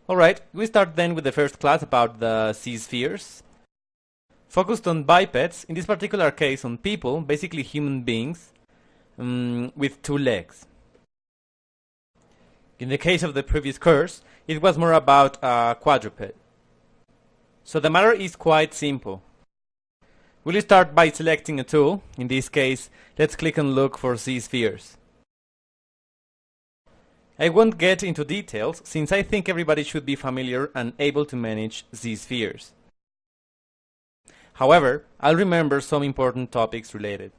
Alright, we start then with the first class about the Z-spheres. Focused on bipeds, in this particular case on people, basically human beings, with 2 legs. In the case of the previous course, it was more about a quadruped. So the matter is quite simple. We'll start by selecting a tool. In this case, let's click and look for Z-spheres. I won't get into details since I think everybody should be familiar and able to manage Z-spheres. However, I'll remember some important topics related.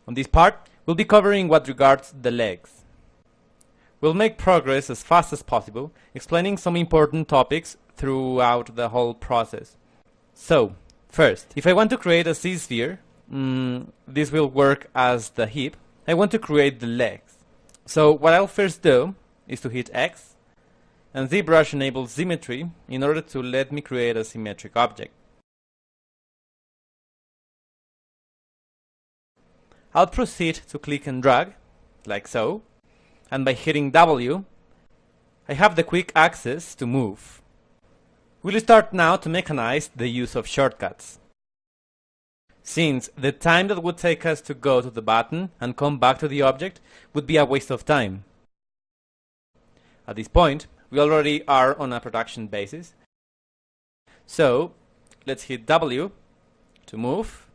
On this part, we'll be covering what regards the legs. We'll make progress as fast as possible, explaining some important topics throughout the whole process. So, first, if I want to create a Z-sphere, this will work as the hip. I want to create the legs. So what I'll first do is to hit X, and ZBrush enables symmetry in order to let me create a symmetric object. I'll proceed to click and drag, like so, and by hitting W, I have the quick access to move. We'll start now to mechanize the use of shortcuts, since the time that would take us to go to the button and come back to the object would be a waste of time. At this point, we already are on a production basis. So, let's hit W to move.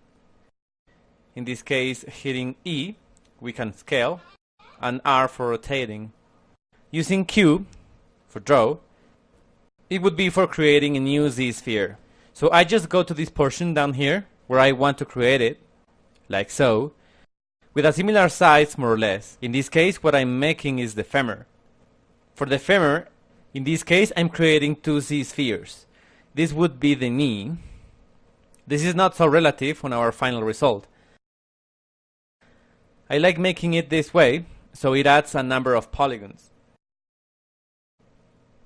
In this case, hitting E, we can scale, and R for rotating. Using Q for draw, it would be for creating a new Z-sphere. So I just go to this portion down here, where I want to create it, like so, with a similar size more or less. In this case, what I'm making is the femur. For the femur, in this case, I'm creating 2 Z-spheres. This would be the knee. This is not so relative on our final result. I like making it this way, so it adds a number of polygons.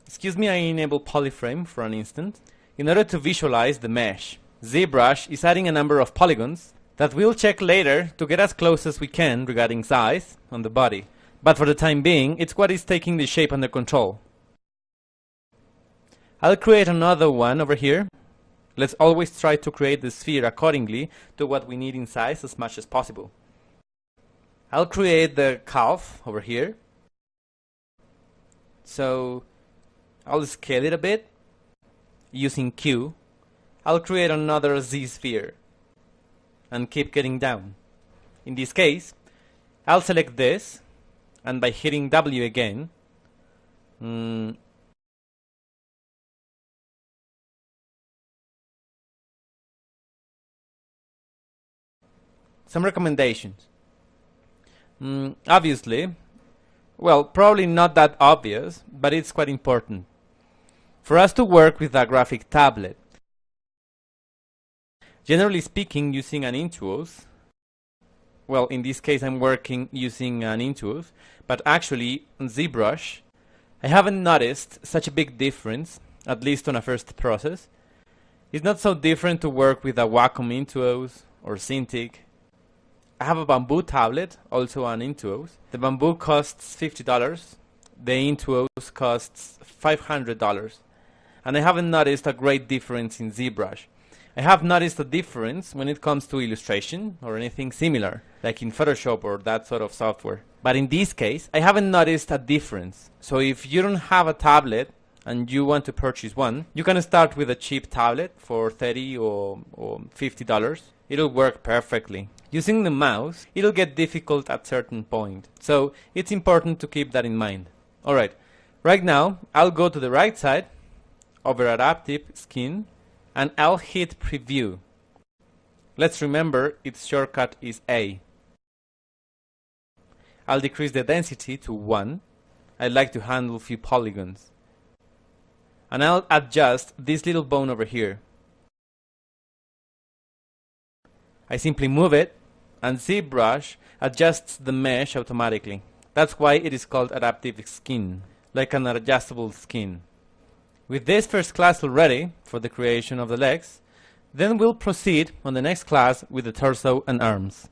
Excuse me, I enable polyframe for an instant. In order to visualize the mesh, ZBrush is adding a number of polygons that we'll check later to get as close as we can regarding size on the body. But for the time being, it's what is taking the shape under control. I'll create another one over here. Let's always try to create the sphere accordingly to what we need in size as much as possible. I'll create the calf over here. So I'll scale it a bit using Q. I'll create another Z-sphere and keep getting down. In this case, I'll select this, and by hitting W again, some recommendations. Obviously, well, probably not that obvious, but it's quite important. For us to work with a graphic tablet, generally speaking, using an Intuos, well, in this case I'm working using an Intuos, but actually on ZBrush, I haven't noticed such a big difference, at least on a first process. It's not so different to work with a Wacom Intuos or Cintiq. I have a Bamboo tablet, also an Intuos. The Bamboo costs $50, the Intuos costs $500, and I haven't noticed a great difference in ZBrush. I have noticed a difference when it comes to illustration or anything similar, like in Photoshop or that sort of software. But in this case, I haven't noticed a difference. So if you don't have a tablet and you want to purchase one, you can start with a cheap tablet for $30 or $50. It'll work perfectly. Using the mouse, it'll get difficult at certain point. So it's important to keep that in mind. Alright, right now, I'll go to the right side, over Adaptive Skin, and I'll hit Preview. Let's remember its shortcut is A. I'll decrease the density to 1. I'd like to handle a few polygons. And I'll adjust this little bone over here. I simply move it, and ZBrush adjusts the mesh automatically. That's why it is called Adaptive Skin, like an adjustable skin. With this first class already for the creation of the legs, then we'll proceed on the next class with the torso and arms.